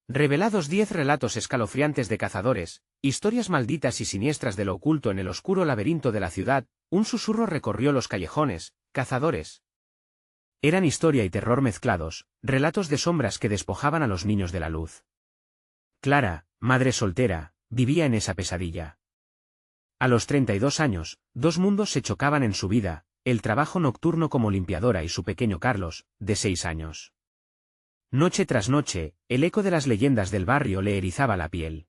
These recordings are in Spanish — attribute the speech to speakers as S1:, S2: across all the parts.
S1: Revelados 10 relatos escalofriantes de cazadores, historias malditas y siniestras de lo oculto en el oscuro laberinto de la ciudad, un susurro recorrió los callejones. Cazadores. Eran historia y terror mezclados, relatos de sombras que despojaban a los niños de la luz. Clara, madre soltera, vivía en esa pesadilla. A los 32 años, dos mundos se chocaban en su vida, el trabajo nocturno como limpiadora y su pequeño Carlos, de 6 años. Noche tras noche, el eco de las leyendas del barrio le erizaba la piel.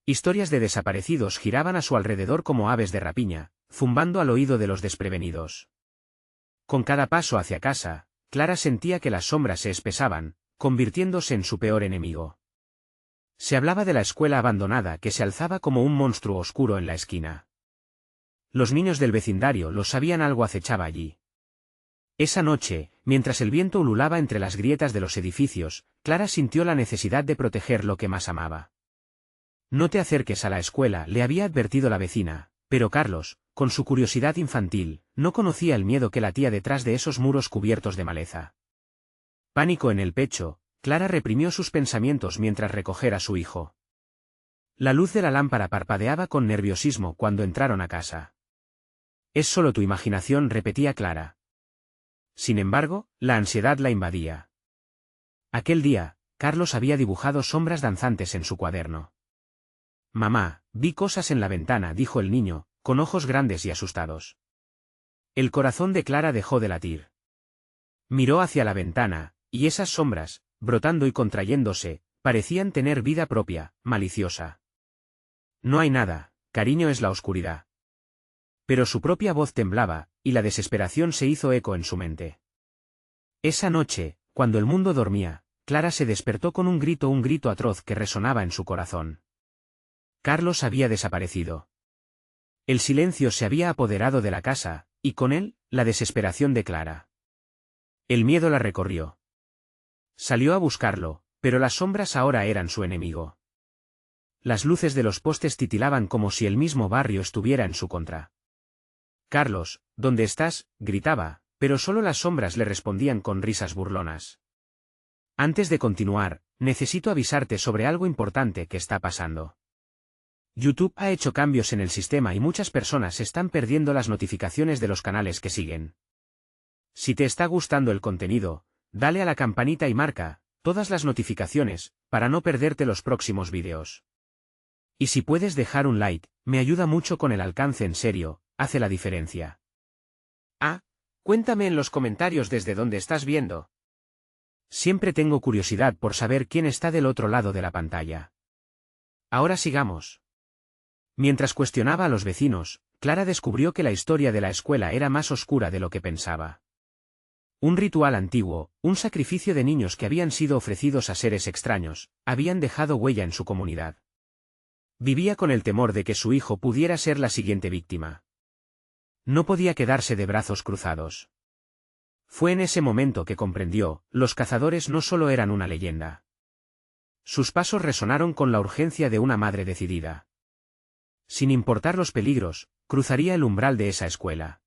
S1: Historias de desaparecidos giraban a su alrededor como aves de rapiña, zumbando al oído de los desprevenidos. Con cada paso hacia casa, Clara sentía que las sombras se espesaban, convirtiéndose en su peor enemigo. Se hablaba de la escuela abandonada que se alzaba como un monstruo oscuro en la esquina. Los niños del vecindario lo sabían, algo acechaba allí. Esa noche, mientras el viento ululaba entre las grietas de los edificios, Clara sintió la necesidad de proteger lo que más amaba. No te acerques a la escuela, le había advertido la vecina, pero Carlos, con su curiosidad infantil, no conocía el miedo que latía detrás de esos muros cubiertos de maleza. Pánico en el pecho, Clara reprimió sus pensamientos mientras recogía a su hijo. La luz de la lámpara parpadeaba con nerviosismo cuando entraron a casa. «Es solo tu imaginación», repetía Clara. Sin embargo, la ansiedad la invadía. Aquel día, Carlos había dibujado sombras danzantes en su cuaderno. «Mamá, vi cosas en la ventana», dijo el niño, con ojos grandes y asustados. El corazón de Clara dejó de latir. Miró hacia la ventana, y esas sombras, brotando y contrayéndose, parecían tener vida propia, maliciosa. «No hay nada, cariño, es la oscuridad». Pero su propia voz temblaba, y la desesperación se hizo eco en su mente. Esa noche, cuando el mundo dormía, Clara se despertó con un grito atroz que resonaba en su corazón. Carlos había desaparecido. El silencio se había apoderado de la casa, y con él, la desesperación de Clara. El miedo la recorrió. Salió a buscarlo, pero las sombras ahora eran su enemigo. Las luces de los postes titilaban como si el mismo barrio estuviera en su contra. «Carlos, ¿dónde estás?», gritaba, pero solo las sombras le respondían con risas burlonas. «Antes de continuar, necesito avisarte sobre algo importante que está pasando. YouTube ha hecho cambios en el sistema y muchas personas están perdiendo las notificaciones de los canales que siguen. Si te está gustando el contenido, dale a la campanita y marca todas las notificaciones para no perderte los próximos vídeos. Y si puedes dejar un like, me ayuda mucho con el alcance, en serio, hace la diferencia. Cuéntame en los comentarios desde dónde estás viendo. Siempre tengo curiosidad por saber quién está del otro lado de la pantalla. Ahora sigamos». Mientras cuestionaba a los vecinos, Clara descubrió que la historia de la escuela era más oscura de lo que pensaba. Un ritual antiguo, un sacrificio de niños que habían sido ofrecidos a seres extraños, habían dejado huella en su comunidad. Vivía con el temor de que su hijo pudiera ser la siguiente víctima. No podía quedarse de brazos cruzados. Fue en ese momento que comprendió, los cazadores no solo eran una leyenda. Sus pasos resonaron con la urgencia de una madre decidida. Sin importar los peligros, cruzaría el umbral de esa escuela.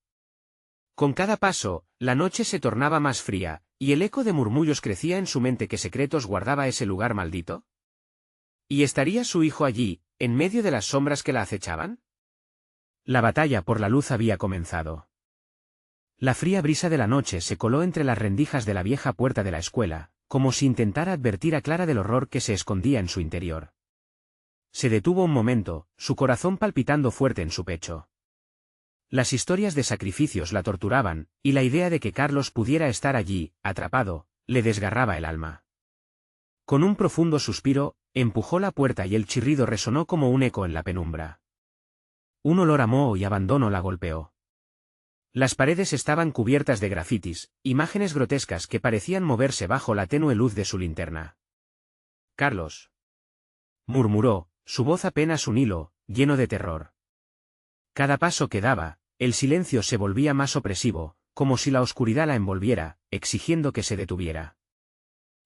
S1: Con cada paso, la noche se tornaba más fría, y el eco de murmullos crecía en su mente. ¿Qué secretos guardaba ese lugar maldito? ¿Y estaría su hijo allí, en medio de las sombras que la acechaban? La batalla por la luz había comenzado. La fría brisa de la noche se coló entre las rendijas de la vieja puerta de la escuela, como si intentara advertir a Clara del horror que se escondía en su interior. Se detuvo un momento, su corazón palpitando fuerte en su pecho. Las historias de sacrificios la torturaban, y la idea de que Carlos pudiera estar allí, atrapado, le desgarraba el alma. Con un profundo suspiro, empujó la puerta y el chirrido resonó como un eco en la penumbra. Un olor a moho y abandono la golpeó. Las paredes estaban cubiertas de grafitis, imágenes grotescas que parecían moverse bajo la tenue luz de su linterna. «Carlos», murmuró, su voz apenas un hilo, lleno de terror. Cada paso que daba, el silencio se volvía más opresivo, como si la oscuridad la envolviera, exigiendo que se detuviera.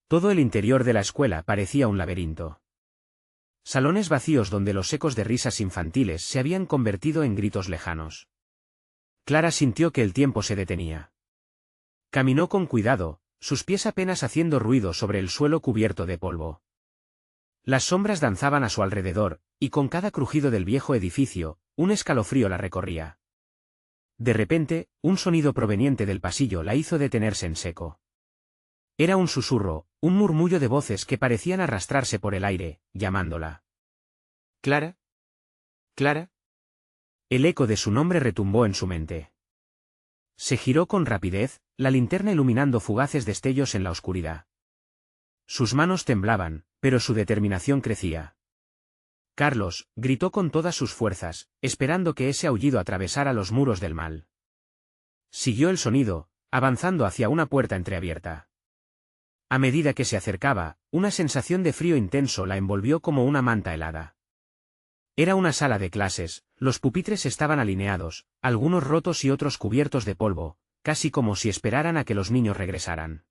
S1: Todo el interior de la escuela parecía un laberinto. Salones vacíos donde los ecos de risas infantiles se habían convertido en gritos lejanos. Clara sintió que el tiempo se detenía. Caminó con cuidado, sus pies apenas haciendo ruido sobre el suelo cubierto de polvo. Las sombras danzaban a su alrededor, y con cada crujido del viejo edificio, un escalofrío la recorría. De repente, un sonido proveniente del pasillo la hizo detenerse en seco. Era un susurro, un murmullo de voces que parecían arrastrarse por el aire, llamándola. ¿Clara? ¿Clara? El eco de su nombre retumbó en su mente. Se giró con rapidez, la linterna iluminando fugaces destellos en la oscuridad. Sus manos temblaban, pero su determinación crecía. Carlos, gritó con todas sus fuerzas, esperando que ese aullido atravesara los muros del mal. Siguió el sonido, avanzando hacia una puerta entreabierta. A medida que se acercaba, una sensación de frío intenso la envolvió como una manta helada. Era una sala de clases, los pupitres estaban alineados, algunos rotos y otros cubiertos de polvo, casi como si esperaran a que los niños regresaran.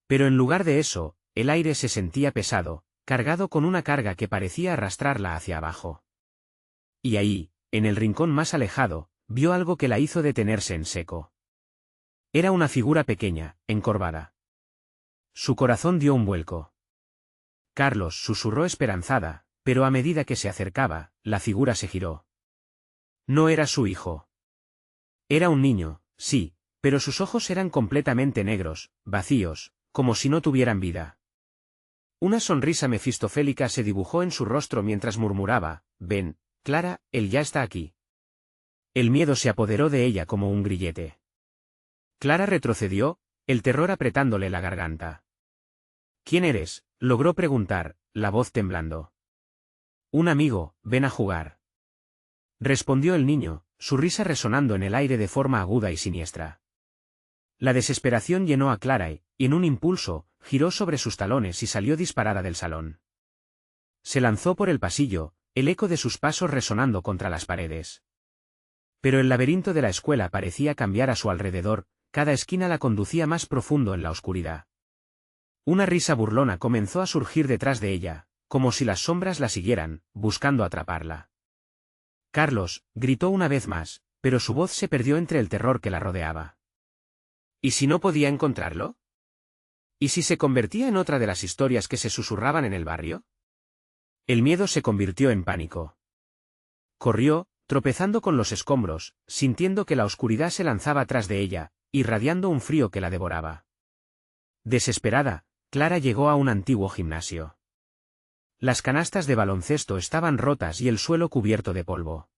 S1: Pero en lugar de eso, el aire se sentía pesado, cargado con una carga que parecía arrastrarla hacia abajo. Y ahí, en el rincón más alejado, vio algo que la hizo detenerse en seco. Era una figura pequeña, encorvada. Su corazón dio un vuelco. Carlos susurró esperanzada, pero a medida que se acercaba, la figura se giró. No era su hijo. Era un niño, sí, pero sus ojos eran completamente negros, vacíos, como si no tuvieran vida. Una sonrisa mefistofélica se dibujó en su rostro mientras murmuraba, «Ven, Clara, él ya está aquí». El miedo se apoderó de ella como un grillete. Clara retrocedió, el terror apretándole la garganta. «¿Quién eres?», logró preguntar, la voz temblando. «Un amigo, ven a jugar», respondió el niño, su risa resonando en el aire de forma aguda y siniestra. La desesperación llenó a Clara y, en un impulso, giró sobre sus talones y salió disparada del salón. Se lanzó por el pasillo, el eco de sus pasos resonando contra las paredes. Pero el laberinto de la escuela parecía cambiar a su alrededor, cada esquina la conducía más profundo en la oscuridad. Una risa burlona comenzó a surgir detrás de ella, como si las sombras la siguieran, buscando atraparla. Carlos, gritó una vez más, pero su voz se perdió entre el terror que la rodeaba. ¿Y si no podía encontrarlo? ¿Y si se convertía en otra de las historias que se susurraban en el barrio? El miedo se convirtió en pánico. Corrió, tropezando con los escombros, sintiendo que la oscuridad se lanzaba tras de ella, irradiando un frío que la devoraba. Desesperada, Clara llegó a un antiguo gimnasio. Las canastas de baloncesto estaban rotas y el suelo cubierto de polvo.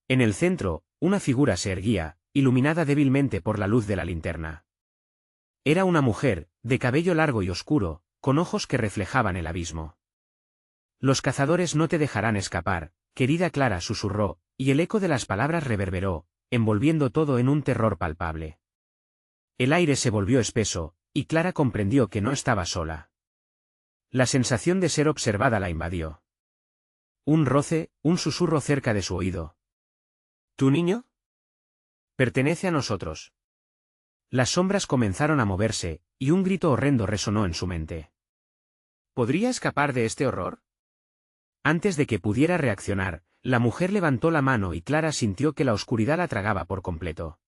S1: En el centro, una figura se erguía, iluminada débilmente por la luz de la linterna. Era una mujer, de cabello largo y oscuro, con ojos que reflejaban el abismo. «Los cazadores no te dejarán escapar», querida Clara susurró, y el eco de las palabras reverberó, envolviendo todo en un terror palpable. El aire se volvió espeso, y Clara comprendió que no estaba sola. La sensación de ser observada la invadió. Un roce, un susurro cerca de su oído. «¿Tu niño? Pertenece a nosotros». Las sombras comenzaron a moverse, y un grito horrendo resonó en su mente. ¿Podría escapar de este horror? Antes de que pudiera reaccionar, la mujer levantó la mano y Clara sintió que la oscuridad la tragaba por completo.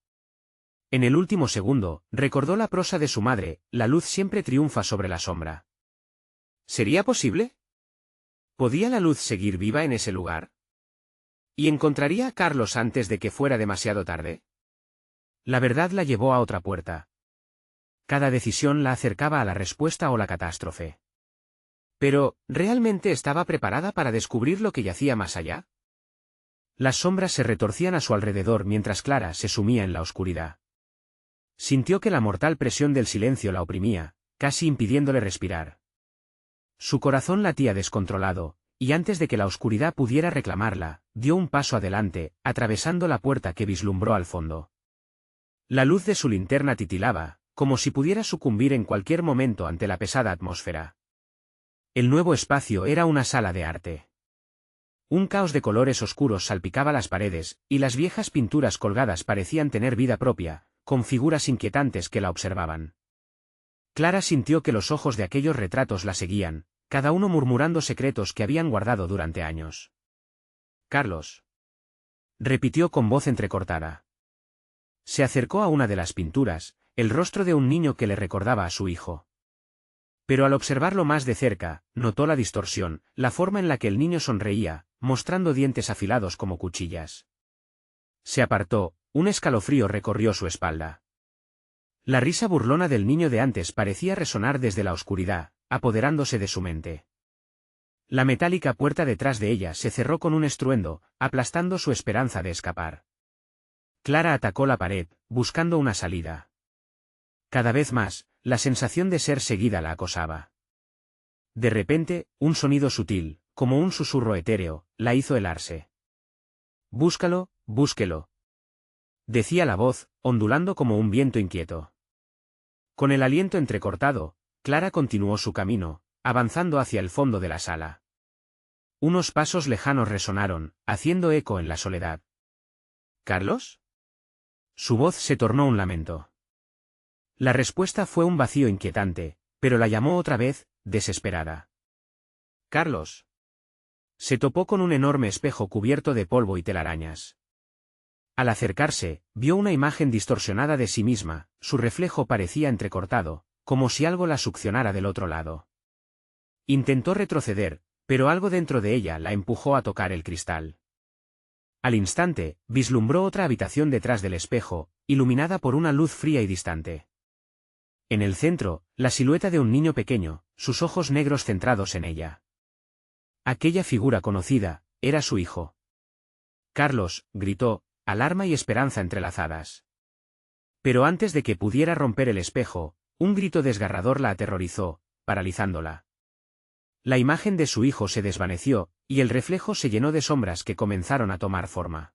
S1: En el último segundo, recordó la prosa de su madre, la luz siempre triunfa sobre la sombra. ¿Sería posible? ¿Podía la luz seguir viva en ese lugar? ¿Y encontraría a Carlos antes de que fuera demasiado tarde? La verdad la llevó a otra puerta. Cada decisión la acercaba a la respuesta o la catástrofe. Pero, ¿realmente estaba preparada para descubrir lo que yacía más allá? Las sombras se retorcían a su alrededor mientras Clara se sumía en la oscuridad. Sintió que la mortal presión del silencio la oprimía, casi impidiéndole respirar. Su corazón latía descontrolado, y antes de que la oscuridad pudiera reclamarla, dio un paso adelante, atravesando la puerta que vislumbró al fondo. La luz de su linterna titilaba, como si pudiera sucumbir en cualquier momento ante la pesada atmósfera. El nuevo espacio era una sala de arte. Un caos de colores oscuros salpicaba las paredes, y las viejas pinturas colgadas parecían tener vida propia, con figuras inquietantes que la observaban. Clara sintió que los ojos de aquellos retratos la seguían, cada uno murmurando secretos que habían guardado durante años. «Carlos», repitió con voz entrecortada. Se acercó a una de las pinturas, el rostro de un niño que le recordaba a su hijo. Pero al observarlo más de cerca, notó la distorsión, la forma en la que el niño sonreía, mostrando dientes afilados como cuchillas. Se apartó, un escalofrío recorrió su espalda. La risa burlona del niño de antes parecía resonar desde la oscuridad, apoderándose de su mente. La metálica puerta detrás de ella se cerró con un estruendo, aplastando su esperanza de escapar. Clara atacó la pared, buscando una salida. Cada vez más, la sensación de ser seguida la acosaba. De repente, un sonido sutil, como un susurro etéreo, la hizo helarse. «Búscalo, búsquelo», decía la voz, ondulando como un viento inquieto. Con el aliento entrecortado, Clara continuó su camino, avanzando hacia el fondo de la sala. Unos pasos lejanos resonaron, haciendo eco en la soledad. «¿Carlos?». Su voz se tornó un lamento. La respuesta fue un vacío inquietante, pero la llamó otra vez, desesperada. «Carlos». Se topó con un enorme espejo cubierto de polvo y telarañas. Al acercarse, vio una imagen distorsionada de sí misma, su reflejo parecía entrecortado, como si algo la succionara del otro lado. Intentó retroceder, pero algo dentro de ella la empujó a tocar el cristal. Al instante, vislumbró otra habitación detrás del espejo, iluminada por una luz fría y distante. En el centro, la silueta de un niño pequeño, sus ojos negros centrados en ella. Aquella figura conocida, era su hijo. «Carlos», gritó, alarma y esperanza entrelazadas. Pero antes de que pudiera romper el espejo, un grito desgarrador la aterrorizó, paralizándola. La imagen de su hijo se desvaneció, y el reflejo se llenó de sombras que comenzaron a tomar forma.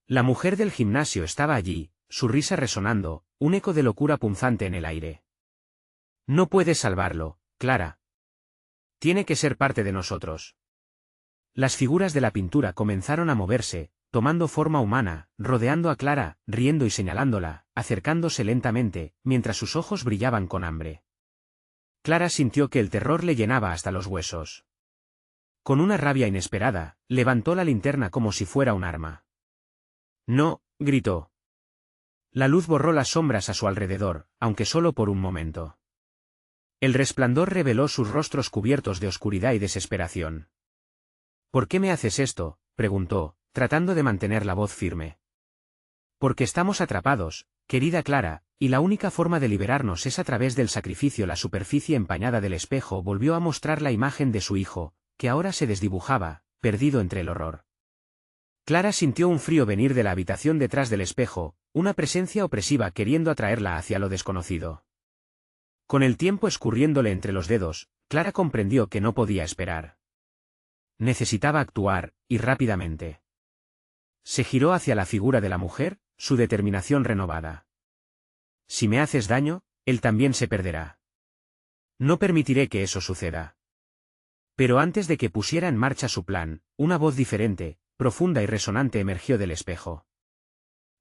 S1: La mujer del gimnasio estaba allí, su risa resonando, un eco de locura punzante en el aire. «No puedes salvarlo, Clara. Tiene que ser parte de nosotros». Las figuras de la pintura comenzaron a moverse, tomando forma humana, rodeando a Clara, riendo y señalándola, acercándose lentamente, mientras sus ojos brillaban con hambre. Clara sintió que el terror le llenaba hasta los huesos. Con una rabia inesperada, levantó la linterna como si fuera un arma. «No», gritó. La luz borró las sombras a su alrededor, aunque solo por un momento. El resplandor reveló sus rostros cubiertos de oscuridad y desesperación. «¿Por qué me haces esto?», preguntó, tratando de mantener la voz firme. «Porque estamos atrapados, querida Clara, y la única forma de liberarnos es a través del sacrificio». La superficie empañada del espejo volvió a mostrar la imagen de su hijo, que ahora se desdibujaba, perdido entre el horror. Clara sintió un frío venir de la habitación detrás del espejo, una presencia opresiva queriendo atraerla hacia lo desconocido. Con el tiempo escurriéndole entre los dedos, Clara comprendió que no podía esperar. Necesitaba actuar, y rápidamente. Se giró hacia la figura de la mujer, su determinación renovada. «Si me haces daño, él también se perderá. No permitiré que eso suceda». Pero antes de que pusiera en marcha su plan, una voz diferente, profunda y resonante emergió del espejo.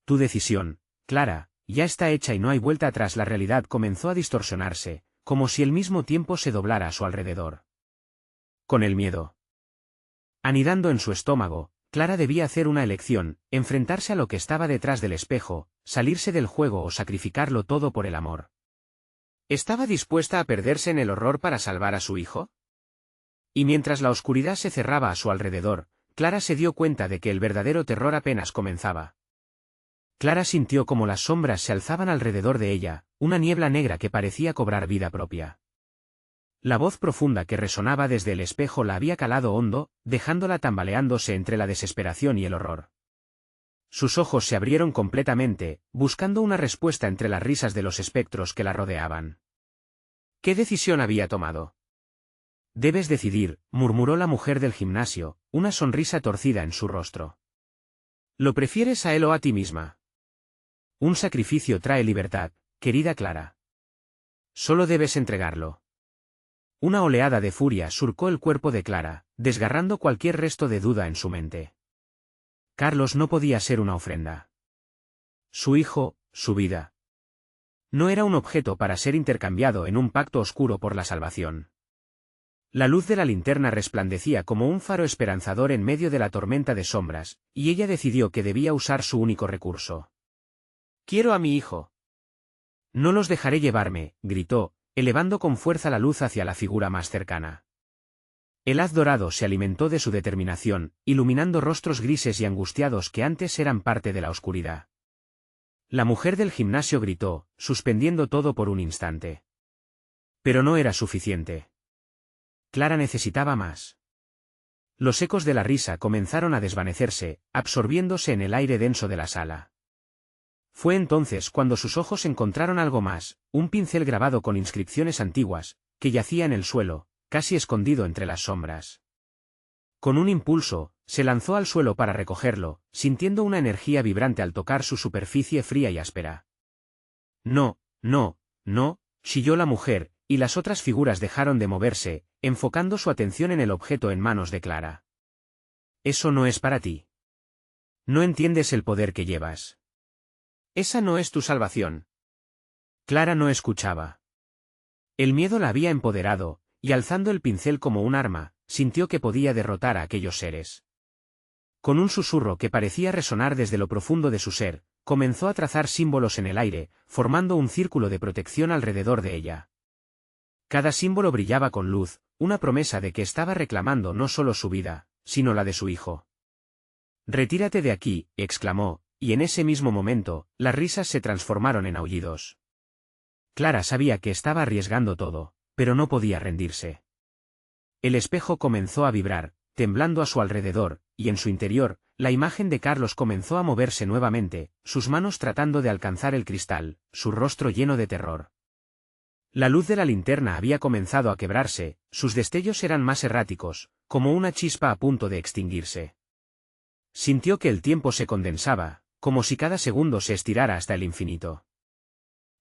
S1: «Tu decisión, Clara, ya está hecha y no hay vuelta atrás». La realidad comenzó a distorsionarse, como si el mismo tiempo se doblara a su alrededor. Con el miedo anidando en su estómago, Clara debía hacer una elección, enfrentarse a lo que estaba detrás del espejo, salirse del juego o sacrificarlo todo por el amor. ¿Estaba dispuesta a perderse en el horror para salvar a su hijo? Y mientras la oscuridad se cerraba a su alrededor, Clara se dio cuenta de que el verdadero terror apenas comenzaba. Clara sintió como las sombras se alzaban alrededor de ella, una niebla negra que parecía cobrar vida propia. La voz profunda que resonaba desde el espejo la había calado hondo, dejándola tambaleándose entre la desesperación y el horror. Sus ojos se abrieron completamente, buscando una respuesta entre las risas de los espectros que la rodeaban. ¿Qué decisión había tomado? «Debes decidir», murmuró la mujer del gimnasio, una sonrisa torcida en su rostro. «¿Lo prefieres a él o a ti misma? Un sacrificio trae libertad, querida Clara. Solo debes entregarlo». Una oleada de furia surcó el cuerpo de Clara, desgarrando cualquier resto de duda en su mente. Carlos no podía ser una ofrenda. Su hijo, su vida. No era un objeto para ser intercambiado en un pacto oscuro por la salvación. La luz de la linterna resplandecía como un faro esperanzador en medio de la tormenta de sombras, y ella decidió que debía usar su único recurso. «Quiero a mi hijo». «No los dejaré llevarme», gritó, elevando con fuerza la luz hacia la figura más cercana. El haz dorado se alimentó de su determinación, iluminando rostros grises y angustiados que antes eran parte de la oscuridad. La mujer del gimnasio gritó, suspendiendo todo por un instante. Pero no era suficiente. Clara necesitaba más. Los ecos de la risa comenzaron a desvanecerse, absorbiéndose en el aire denso de la sala. Fue entonces cuando sus ojos encontraron algo más, un pincel grabado con inscripciones antiguas, que yacía en el suelo, casi escondido entre las sombras. Con un impulso, se lanzó al suelo para recogerlo, sintiendo una energía vibrante al tocar su superficie fría y áspera. No, no, no, chilló la mujer, y las otras figuras dejaron de moverse, enfocando su atención en el objeto en manos de Clara. Eso no es para ti. No entiendes el poder que llevas. Esa no es tu salvación. Clara no escuchaba. El miedo la había empoderado, y alzando el pincel como un arma, sintió que podía derrotar a aquellos seres. Con un susurro que parecía resonar desde lo profundo de su ser, comenzó a trazar símbolos en el aire, formando un círculo de protección alrededor de ella. Cada símbolo brillaba con luz, una promesa de que estaba reclamando no solo su vida, sino la de su hijo. «Retírate de aquí», exclamó, y en ese mismo momento, las risas se transformaron en aullidos. Clara sabía que estaba arriesgando todo, pero no podía rendirse. El espejo comenzó a vibrar, temblando a su alrededor, y en su interior, la imagen de Carlos comenzó a moverse nuevamente, sus manos tratando de alcanzar el cristal, su rostro lleno de terror. La luz de la linterna había comenzado a quebrarse, sus destellos eran más erráticos, como una chispa a punto de extinguirse. Sintió que el tiempo se condensaba, como si cada segundo se estirara hasta el infinito.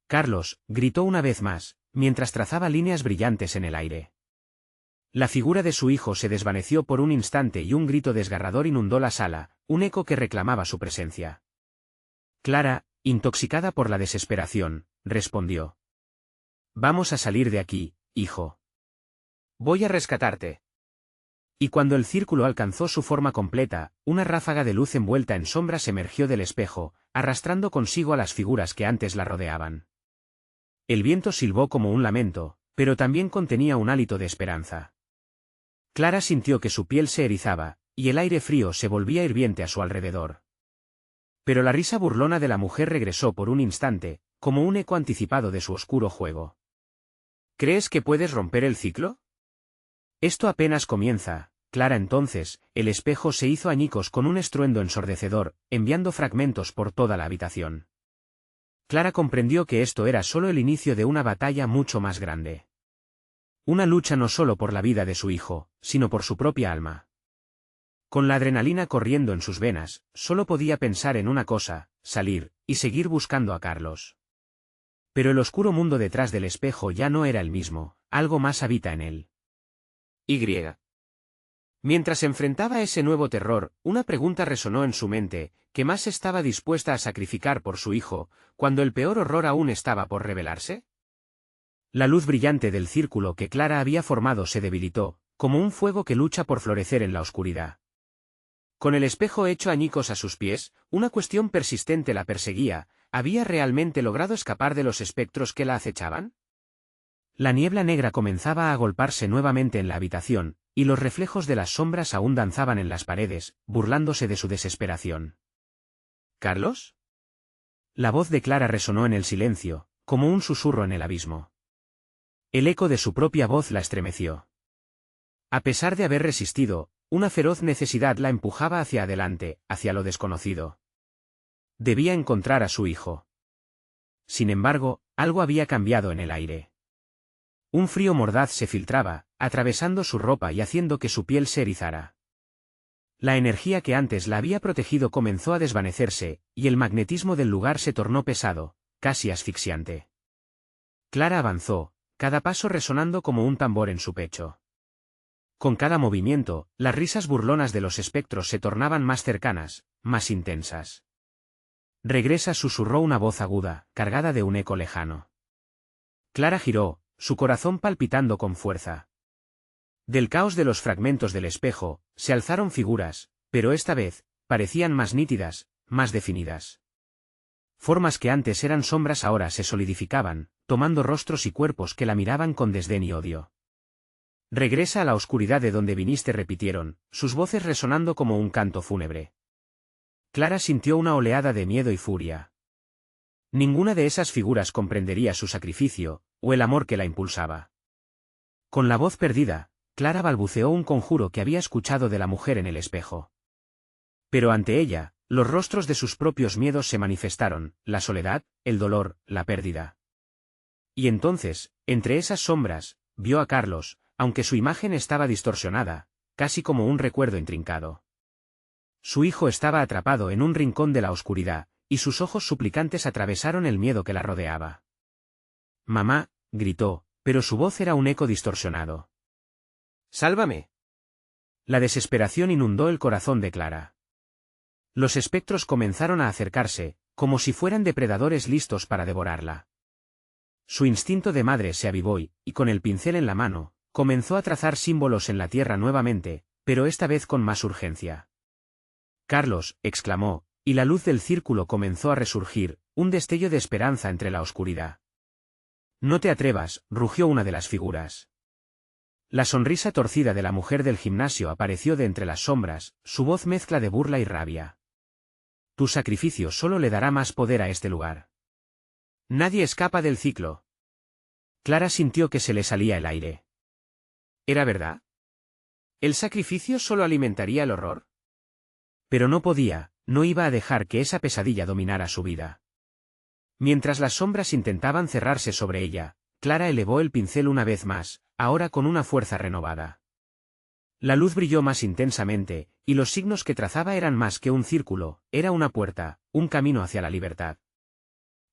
S1: Carlos, gritó una vez más, mientras trazaba líneas brillantes en el aire. La figura de su hijo se desvaneció por un instante y un grito desgarrador inundó la sala, un eco que reclamaba su presencia. Clara, intoxicada por la desesperación, respondió. «Vamos a salir de aquí, hijo. Voy a rescatarte». Y cuando el círculo alcanzó su forma completa, una ráfaga de luz envuelta en sombras emergió del espejo, arrastrando consigo a las figuras que antes la rodeaban. El viento silbó como un lamento, pero también contenía un hálito de esperanza. Clara sintió que su piel se erizaba, y el aire frío se volvía hirviente a su alrededor. Pero la risa burlona de la mujer regresó por un instante, como un eco anticipado de su oscuro juego. «¿Crees que puedes romper el ciclo? Esto apenas comienza, Clara». Entonces, el espejo se hizo añicos con un estruendo ensordecedor, enviando fragmentos por toda la habitación. Clara comprendió que esto era solo el inicio de una batalla mucho más grande. Una lucha no solo por la vida de su hijo, sino por su propia alma. Con la adrenalina corriendo en sus venas, solo podía pensar en una cosa, salir, y seguir buscando a Carlos. Pero el oscuro mundo detrás del espejo ya no era el mismo, algo más habita en él. Mientras enfrentaba ese nuevo terror, una pregunta resonó en su mente, ¿qué más estaba dispuesta a sacrificar por su hijo, cuando el peor horror aún estaba por revelarse? La luz brillante del círculo que Clara había formado se debilitó, como un fuego que lucha por florecer en la oscuridad. Con el espejo hecho añicos a sus pies, una cuestión persistente la perseguía, ¿había realmente logrado escapar de los espectros que la acechaban? La niebla negra comenzaba a agolparse nuevamente en la habitación, y los reflejos de las sombras aún danzaban en las paredes, burlándose de su desesperación. ¿Carlos? La voz de Clara resonó en el silencio, como un susurro en el abismo. El eco de su propia voz la estremeció. A pesar de haber resistido, una feroz necesidad la empujaba hacia adelante, hacia lo desconocido. Debía encontrar a su hijo. Sin embargo, algo había cambiado en el aire. Un frío mordaz se filtraba, atravesando su ropa y haciendo que su piel se erizara. La energía que antes la había protegido comenzó a desvanecerse, y el magnetismo del lugar se tornó pesado, casi asfixiante. Clara avanzó, cada paso resonando como un tambor en su pecho. Con cada movimiento, las risas burlonas de los espectros se tornaban más cercanas, más intensas. «Regresa», susurró una voz aguda, cargada de un eco lejano. Clara giró, su corazón palpitando con fuerza. Del caos de los fragmentos del espejo, se alzaron figuras, pero esta vez, parecían más nítidas, más definidas. Formas que antes eran sombras ahora se solidificaban, tomando rostros y cuerpos que la miraban con desdén y odio. Regresa a la oscuridad de donde viniste, repitieron, sus voces resonando como un canto fúnebre. Clara sintió una oleada de miedo y furia. Ninguna de esas figuras comprendería su sacrificio, o el amor que la impulsaba. Con la voz perdida, Clara balbuceó un conjuro que había escuchado de la mujer en el espejo. Pero ante ella, los rostros de sus propios miedos se manifestaron, la soledad, el dolor, la pérdida. Y entonces, entre esas sombras, vio a Carlos, aunque su imagen estaba distorsionada, casi como un recuerdo intrincado. Su hijo estaba atrapado en un rincón de la oscuridad, y sus ojos suplicantes atravesaron el miedo que la rodeaba. «Mamá», gritó, pero su voz era un eco distorsionado. «¡Sálvame!». La desesperación inundó el corazón de Clara. Los espectros comenzaron a acercarse, como si fueran depredadores listos para devorarla. Su instinto de madre se avivó y, con el pincel en la mano, comenzó a trazar símbolos en la tierra nuevamente, pero esta vez con más urgencia. «Carlos», exclamó, y la luz del círculo comenzó a resurgir, un destello de esperanza entre la oscuridad. «No te atrevas», rugió una de las figuras. La sonrisa torcida de la mujer del gimnasio apareció de entre las sombras, su voz mezcla de burla y rabia. «Tu sacrificio solo le dará más poder a este lugar. Nadie escapa del ciclo». Clara sintió que se le salía el aire. ¿Era verdad? ¿El sacrificio solo alimentaría el horror? Pero no podía, no iba a dejar que esa pesadilla dominara su vida. Mientras las sombras intentaban cerrarse sobre ella, Clara elevó el pincel una vez más, ahora con una fuerza renovada. La luz brilló más intensamente, y los signos que trazaba eran más que un círculo, era una puerta, un camino hacia la libertad.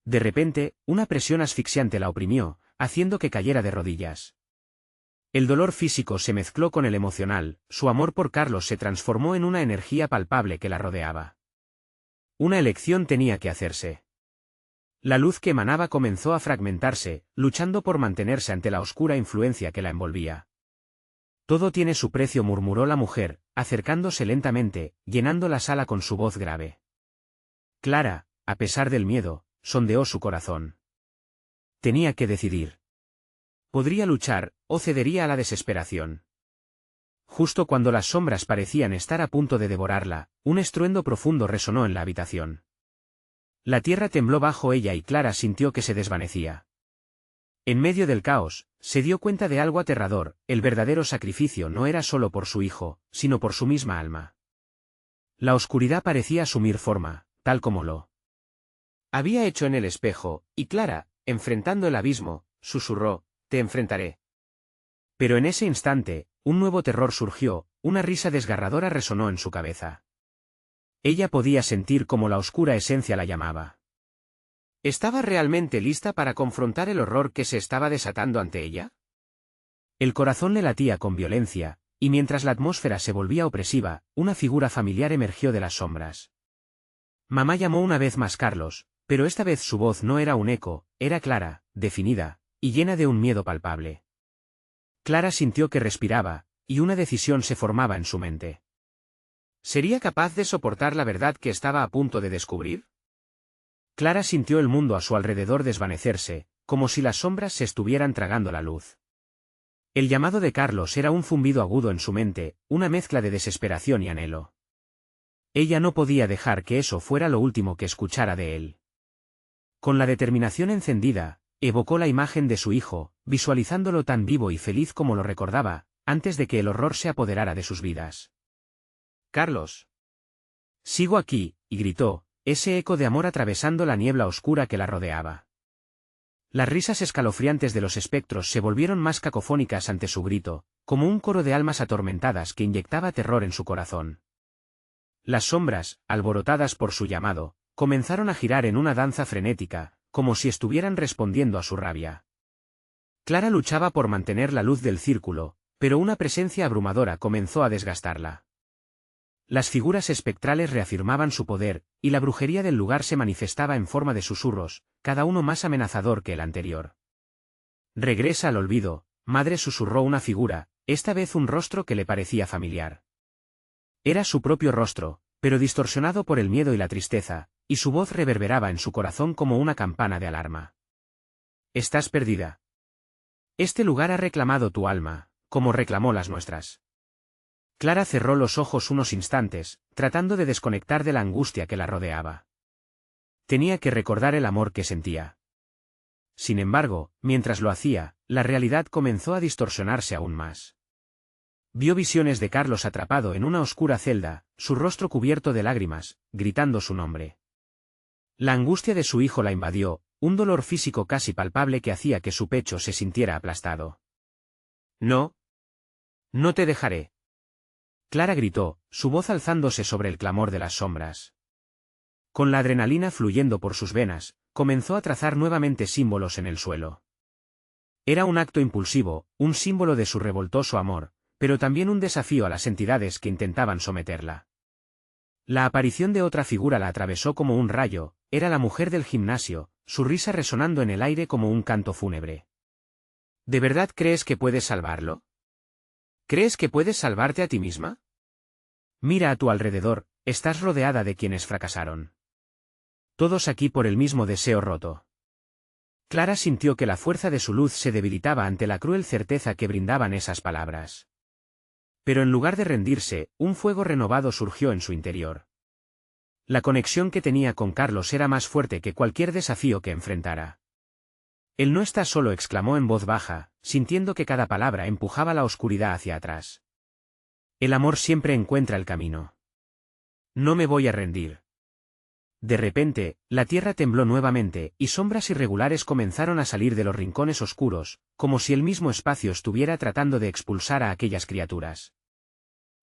S1: De repente, una presión asfixiante la oprimió, haciendo que cayera de rodillas. El dolor físico se mezcló con el emocional, su amor por Carlos se transformó en una energía palpable que la rodeaba. Una elección tenía que hacerse. La luz que emanaba comenzó a fragmentarse, luchando por mantenerse ante la oscura influencia que la envolvía. «Todo tiene su precio», murmuró la mujer, acercándose lentamente, llenando la sala con su voz grave. Clara, a pesar del miedo, sondeó su corazón. Tenía que decidir. Podría luchar, o cedería a la desesperación. Justo cuando las sombras parecían estar a punto de devorarla, un estruendo profundo resonó en la habitación. La tierra tembló bajo ella y Clara sintió que se desvanecía. En medio del caos, se dio cuenta de algo aterrador: el verdadero sacrificio no era solo por su hijo, sino por su misma alma. La oscuridad parecía asumir forma, tal como lo había hecho en el espejo, y Clara, enfrentando el abismo, susurró: «Te enfrentaré». Pero en ese instante, un nuevo terror surgió, una risa desgarradora resonó en su cabeza. Ella podía sentir cómo la oscura esencia la llamaba. ¿Estaba realmente lista para confrontar el horror que se estaba desatando ante ella? El corazón le latía con violencia, y mientras la atmósfera se volvía opresiva, una figura familiar emergió de las sombras. Mamá llamó una vez más Carlos, pero esta vez su voz no era un eco, era clara, definida, y llena de un miedo palpable. Clara sintió que respiraba, y una decisión se formaba en su mente. ¿Sería capaz de soportar la verdad que estaba a punto de descubrir? Clara sintió el mundo a su alrededor desvanecerse, como si las sombras se estuvieran tragando la luz. El llamado de Carlos era un zumbido agudo en su mente, una mezcla de desesperación y anhelo. Ella no podía dejar que eso fuera lo último que escuchara de él. Con la determinación encendida, evocó la imagen de su hijo, visualizándolo tan vivo y feliz como lo recordaba, antes de que el horror se apoderara de sus vidas. «Carlos. Sigo aquí», y gritó, ese eco de amor atravesando la niebla oscura que la rodeaba. Las risas escalofriantes de los espectros se volvieron más cacofónicas ante su grito, como un coro de almas atormentadas que inyectaba terror en su corazón. Las sombras, alborotadas por su llamado, comenzaron a girar en una danza frenética, como si estuvieran respondiendo a su rabia. Clara luchaba por mantener la luz del círculo, pero una presencia abrumadora comenzó a desgastarla. Las figuras espectrales reafirmaban su poder, y la brujería del lugar se manifestaba en forma de susurros, cada uno más amenazador que el anterior. «Regresa al olvido», madre, susurró una figura, esta vez un rostro que le parecía familiar. Era su propio rostro, pero distorsionado por el miedo y la tristeza, y su voz reverberaba en su corazón como una campana de alarma. estás perdida. Este lugar ha reclamado tu alma, como reclamó las nuestras. Clara cerró los ojos unos instantes, tratando de desconectar de la angustia que la rodeaba. Tenía que recordar el amor que sentía. Sin embargo, mientras lo hacía, la realidad comenzó a distorsionarse aún más. Vio visiones de Carlos atrapado en una oscura celda, su rostro cubierto de lágrimas, gritando su nombre. La angustia de su hijo la invadió, un dolor físico casi palpable que hacía que su pecho se sintiera aplastado. No. No te dejaré. Clara gritó, su voz alzándose sobre el clamor de las sombras. Con la adrenalina fluyendo por sus venas, comenzó a trazar nuevamente símbolos en el suelo. Era un acto impulsivo, un símbolo de su revoltoso amor, pero también un desafío a las entidades que intentaban someterla. La aparición de otra figura la atravesó como un rayo, era la mujer del gimnasio, su risa resonando en el aire como un canto fúnebre. ¿De verdad crees que puedes salvarlo? ¿Crees que puedes salvarte a ti misma? Mira a tu alrededor, estás rodeada de quienes fracasaron. Todos aquí por el mismo deseo roto. Clara sintió que la fuerza de su luz se debilitaba ante la cruel certeza que brindaban esas palabras. Pero en lugar de rendirse, un fuego renovado surgió en su interior. La conexión que tenía con Carlos era más fuerte que cualquier desafío que enfrentara. Él no está solo, exclamó en voz baja, sintiendo que cada palabra empujaba la oscuridad hacia atrás. El amor siempre encuentra el camino. No me voy a rendir. De repente, la tierra tembló nuevamente, y sombras irregulares comenzaron a salir de los rincones oscuros, como si el mismo espacio estuviera tratando de expulsar a aquellas criaturas.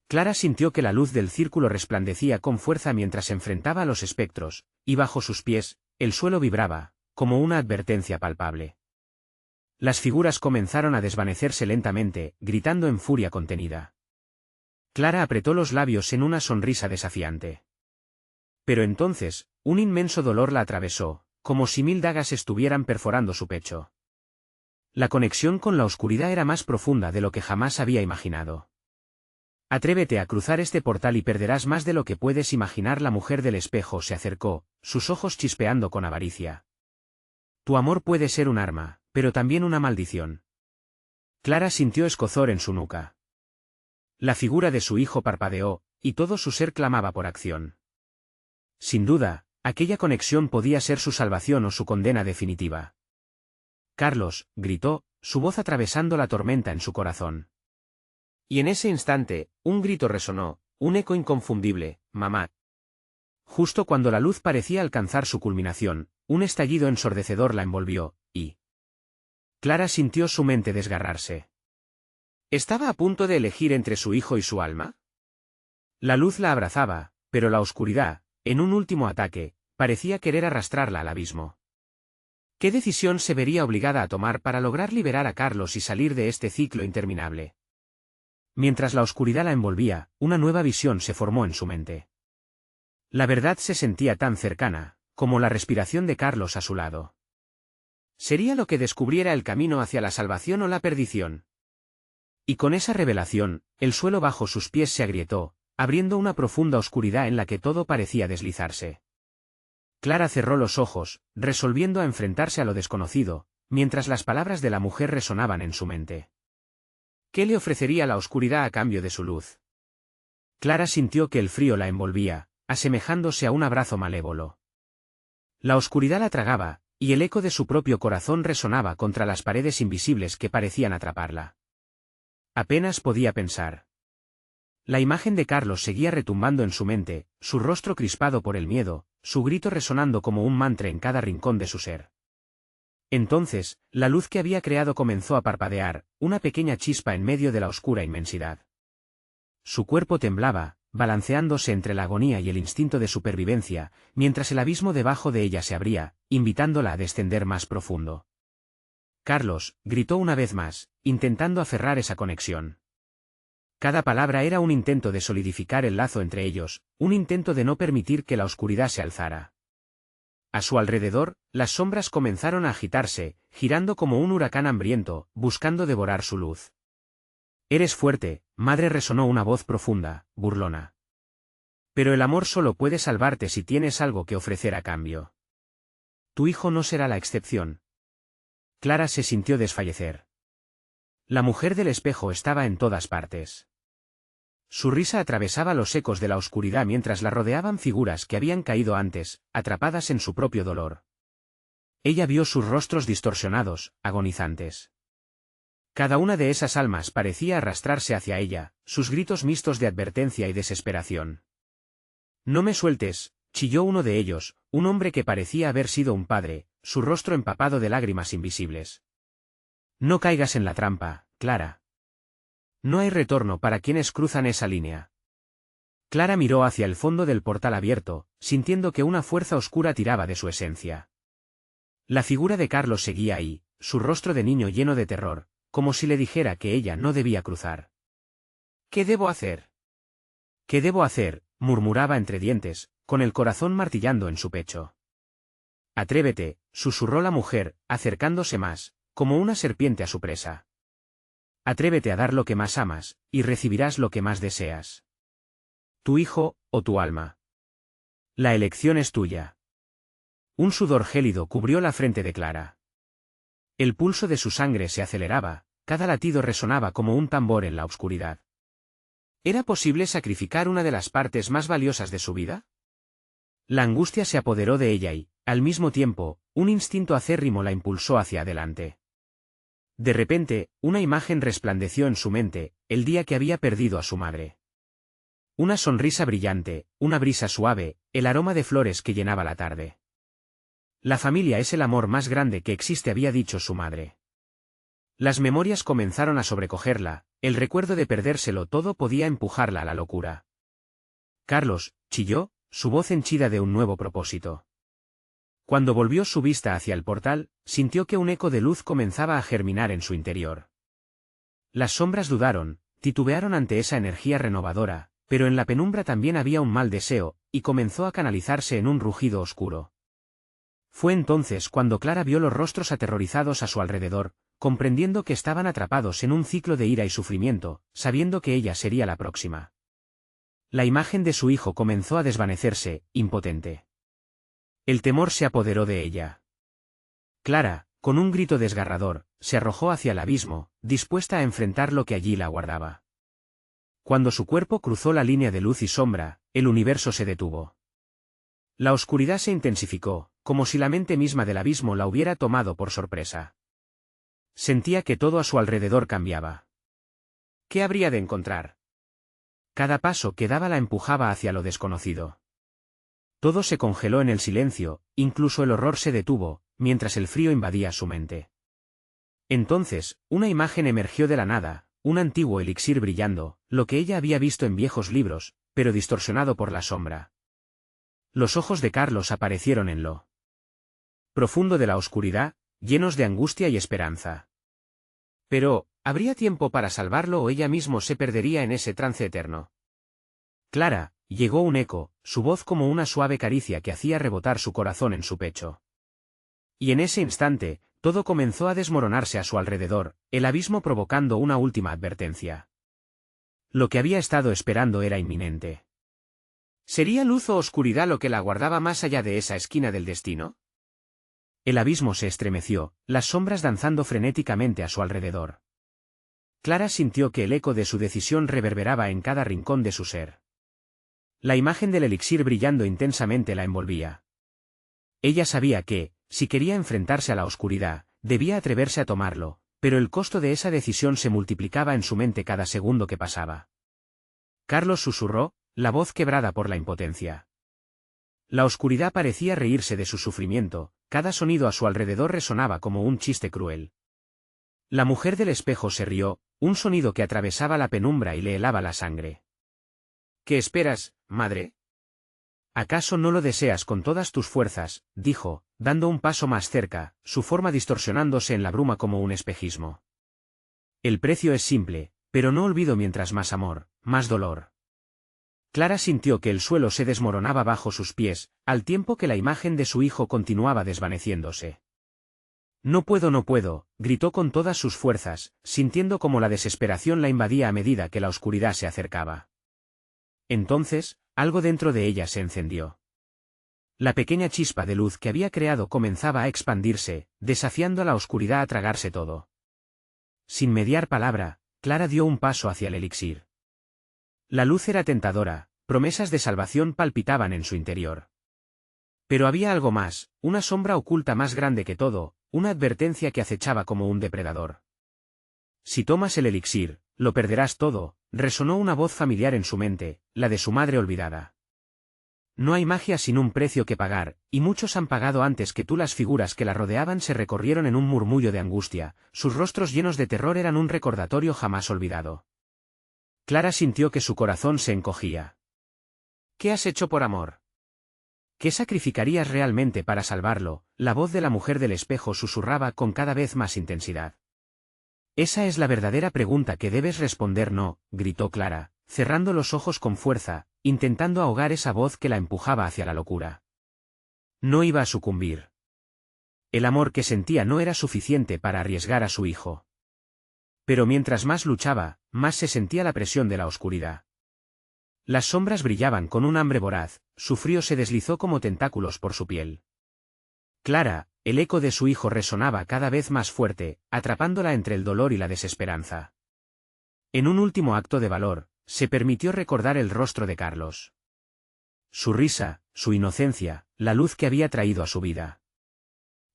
S1: Clara sintió que la luz del círculo resplandecía con fuerza mientras enfrentaba a los espectros, y bajo sus pies, el suelo vibraba, como una advertencia palpable. Las figuras comenzaron a desvanecerse lentamente, gritando en furia contenida. Clara apretó los labios en una sonrisa desafiante. Pero entonces, un inmenso dolor la atravesó, como si 1000 dagas estuvieran perforando su pecho. La conexión con la oscuridad era más profunda de lo que jamás había imaginado. Atrévete a cruzar este portal y perderás más de lo que puedes imaginar. La mujer del espejo se acercó, sus ojos chispeando con avaricia. Tu amor puede ser un arma, pero también una maldición. Clara sintió escozor en su nuca. La figura de su hijo parpadeó, y todo su ser clamaba por acción. Sin duda, aquella conexión podía ser su salvación o su condena definitiva. Carlos, gritó, su voz atravesando la tormenta en su corazón. Y en ese instante, un grito resonó, un eco inconfundible, mamá. Justo cuando la luz parecía alcanzar su culminación, un estallido ensordecedor la envolvió, y Clara sintió su mente desgarrarse. ¿Estaba a punto de elegir entre su hijo y su alma? La luz la abrazaba, pero la oscuridad, en un último ataque, parecía querer arrastrarla al abismo. ¿Qué decisión se vería obligada a tomar para lograr liberar a Carlos y salir de este ciclo interminable? Mientras la oscuridad la envolvía, una nueva visión se formó en su mente. La verdad se sentía tan cercana, como la respiración de Carlos a su lado. ¿Sería lo que descubriera el camino hacia la salvación o la perdición? Y con esa revelación, el suelo bajo sus pies se agrietó, abriendo una profunda oscuridad en la que todo parecía deslizarse. Clara cerró los ojos, resolviendo a enfrentarse a lo desconocido, mientras las palabras de la mujer resonaban en su mente. ¿Qué le ofrecería la oscuridad a cambio de su luz? Clara sintió que el frío la envolvía, asemejándose a un abrazo malévolo. La oscuridad la tragaba, y el eco de su propio corazón resonaba contra las paredes invisibles que parecían atraparla. Apenas podía pensar. La imagen de Carlos seguía retumbando en su mente, su rostro crispado por el miedo, su grito resonando como un mantra en cada rincón de su ser. Entonces, la luz que había creado comenzó a parpadear, una pequeña chispa en medio de la oscura inmensidad. Su cuerpo temblaba, balanceándose entre la agonía y el instinto de supervivencia, mientras el abismo debajo de ella se abría, invitándola a descender más profundo. Carlos, gritó una vez más, intentando aferrar esa conexión. Cada palabra era un intento de solidificar el lazo entre ellos, un intento de no permitir que la oscuridad se alzara. A su alrededor, las sombras comenzaron a agitarse, girando como un huracán hambriento, buscando devorar su luz. Eres fuerte, madre, resonó una voz profunda, burlona. Pero el amor solo puede salvarte si tienes algo que ofrecer a cambio. Tu hijo no será la excepción. Clara se sintió desfallecer. La mujer del espejo estaba en todas partes. Su risa atravesaba los ecos de la oscuridad mientras la rodeaban figuras que habían caído antes, atrapadas en su propio dolor. Ella vio sus rostros distorsionados, agonizantes. Cada una de esas almas parecía arrastrarse hacia ella, sus gritos mixtos de advertencia y desesperación. «No me sueltes», chilló uno de ellos, un hombre que parecía haber sido un padre, su rostro empapado de lágrimas invisibles. «No caigas en la trampa, Clara. No hay retorno para quienes cruzan esa línea». Clara miró hacia el fondo del portal abierto, sintiendo que una fuerza oscura tiraba de su esencia. La figura de Carlos seguía ahí, su rostro de niño lleno de terror, como si le dijera que ella no debía cruzar. «¿Qué debo hacer? ¿Qué debo hacer?», murmuraba entre dientes, con el corazón martillando en su pecho. «Atrévete», susurró la mujer, acercándose más, como una serpiente a su presa. «Atrévete a dar lo que más amas, y recibirás lo que más deseas. Tu hijo, o tu alma. La elección es tuya». Un sudor gélido cubrió la frente de Clara. El pulso de su sangre se aceleraba, cada latido resonaba como un tambor en la oscuridad. ¿Era posible sacrificar una de las partes más valiosas de su vida? La angustia se apoderó de ella y, al mismo tiempo, un instinto acérrimo la impulsó hacia adelante. De repente, una imagen resplandeció en su mente, el día que había perdido a su madre. Una sonrisa brillante, una brisa suave, el aroma de flores que llenaba la tarde. «La familia es el amor más grande que existe», había dicho su madre. Las memorias comenzaron a sobrecogerla, el recuerdo de perdérselo todo podía empujarla a la locura. «Carlos», chilló, su voz henchida de un nuevo propósito. Cuando volvió su vista hacia el portal, sintió que un eco de luz comenzaba a germinar en su interior. Las sombras dudaron, titubearon ante esa energía renovadora, pero en la penumbra también había un mal deseo, y comenzó a canalizarse en un rugido oscuro. Fue entonces cuando Clara vio los rostros aterrorizados a su alrededor, comprendiendo que estaban atrapados en un ciclo de ira y sufrimiento, sabiendo que ella sería la próxima. La imagen de su hijo comenzó a desvanecerse, impotente. El temor se apoderó de ella. Clara, con un grito desgarrador, se arrojó hacia el abismo, dispuesta a enfrentar lo que allí la aguardaba. Cuando su cuerpo cruzó la línea de luz y sombra, el universo se detuvo. La oscuridad se intensificó, como si la mente misma del abismo la hubiera tomado por sorpresa. Sentía que todo a su alrededor cambiaba. ¿Qué habría de encontrar? Cada paso que daba la empujaba hacia lo desconocido. Todo se congeló en el silencio, incluso el horror se detuvo, mientras el frío invadía su mente. Entonces, una imagen emergió de la nada, un antiguo elixir brillando, lo que ella había visto en viejos libros, pero distorsionado por la sombra. Los ojos de Carlos aparecieron en lo profundo de la oscuridad, llenos de angustia y esperanza. Pero, ¿habría tiempo para salvarlo o ella mismo se perdería en ese trance eterno? Clara, llegó un eco, su voz como una suave caricia que hacía rebotar su corazón en su pecho. Y en ese instante, todo comenzó a desmoronarse a su alrededor, el abismo provocando una última advertencia. Lo que había estado esperando era inminente. ¿Sería luz o oscuridad lo que la aguardaba más allá de esa esquina del destino? El abismo se estremeció, las sombras danzando frenéticamente a su alrededor. Clara sintió que el eco de su decisión reverberaba en cada rincón de su ser. La imagen del elixir brillando intensamente la envolvía. Ella sabía que, si quería enfrentarse a la oscuridad, debía atreverse a tomarlo, pero el costo de esa decisión se multiplicaba en su mente cada segundo que pasaba. Carlos susurró, la voz quebrada por la impotencia. La oscuridad parecía reírse de su sufrimiento, cada sonido a su alrededor resonaba como un chiste cruel. La mujer del espejo se rió, un sonido que atravesaba la penumbra y le helaba la sangre. ¿Qué esperas, madre? ¿Acaso no lo deseas con todas tus fuerzas?, dijo, dando un paso más cerca, su forma distorsionándose en la bruma como un espejismo. El precio es simple, pero no olvido mientras más amor, más dolor. Clara sintió que el suelo se desmoronaba bajo sus pies, al tiempo que la imagen de su hijo continuaba desvaneciéndose. No puedo, gritó con todas sus fuerzas, sintiendo como la desesperación la invadía a medida que la oscuridad se acercaba. Entonces, algo dentro de ella se encendió. La pequeña chispa de luz que había creado comenzaba a expandirse, desafiando a la oscuridad a tragarse todo. Sin mediar palabra, Clara dio un paso hacia el elixir. La luz era tentadora, promesas de salvación palpitaban en su interior. Pero había algo más, una sombra oculta más grande que todo, una advertencia que acechaba como un depredador. Si tomas el elixir, lo perderás todo, resonó una voz familiar en su mente, la de su madre olvidada. No hay magia sin un precio que pagar, y muchos han pagado antes que tú. Las figuras que la rodeaban se recorrieron en un murmullo de angustia, sus rostros llenos de terror eran un recordatorio jamás olvidado. Clara sintió que su corazón se encogía. ¿Qué has hecho por amor? ¿Qué sacrificarías realmente para salvarlo? La voz de la mujer del espejo susurraba con cada vez más intensidad. Esa es la verdadera pregunta que debes responder. No, gritó Clara, cerrando los ojos con fuerza, intentando ahogar esa voz que la empujaba hacia la locura. No iba a sucumbir. El amor que sentía no era suficiente para arriesgar a su hijo. Pero mientras más luchaba, más se sentía la presión de la oscuridad. Las sombras brillaban con un hambre voraz, su frío se deslizó como tentáculos por su piel. Clara, el eco de su hijo resonaba cada vez más fuerte, atrapándola entre el dolor y la desesperanza. En un último acto de valor, se permitió recordar el rostro de Carlos. Su risa, su inocencia, la luz que había traído a su vida.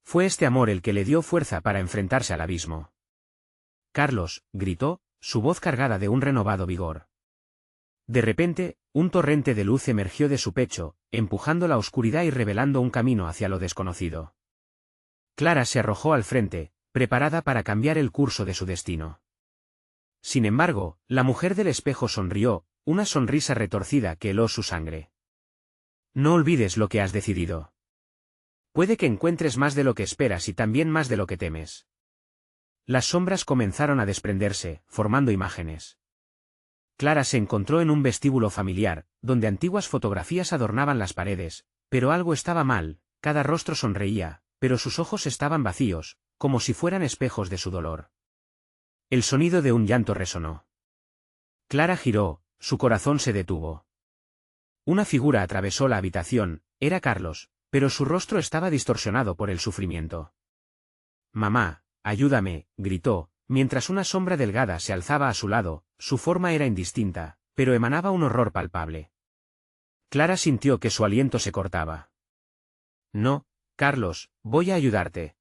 S1: Fue este amor el que le dio fuerza para enfrentarse al abismo. Carlos, gritó, su voz cargada de un renovado vigor. De repente, un torrente de luz emergió de su pecho, empujando la oscuridad y revelando un camino hacia lo desconocido. Clara se arrojó al frente, preparada para cambiar el curso de su destino. Sin embargo, la mujer del espejo sonrió, una sonrisa retorcida que heló su sangre. No olvides lo que has decidido. Puede que encuentres más de lo que esperas y también más de lo que temes. Las sombras comenzaron a desprenderse, formando imágenes. Clara se encontró en un vestíbulo familiar, donde antiguas fotografías adornaban las paredes, pero algo estaba mal, cada rostro sonreía, pero sus ojos estaban vacíos, como si fueran espejos de su dolor. El sonido de un llanto resonó. Clara giró, su corazón se detuvo. Una figura atravesó la habitación, era Carlos, pero su rostro estaba distorsionado por el sufrimiento. «Mamá, ayúdame», gritó, mientras una sombra delgada se alzaba a su lado, su forma era indistinta, pero emanaba un horror palpable. Clara sintió que su aliento se cortaba. «No, Carlos, voy a ayudarte».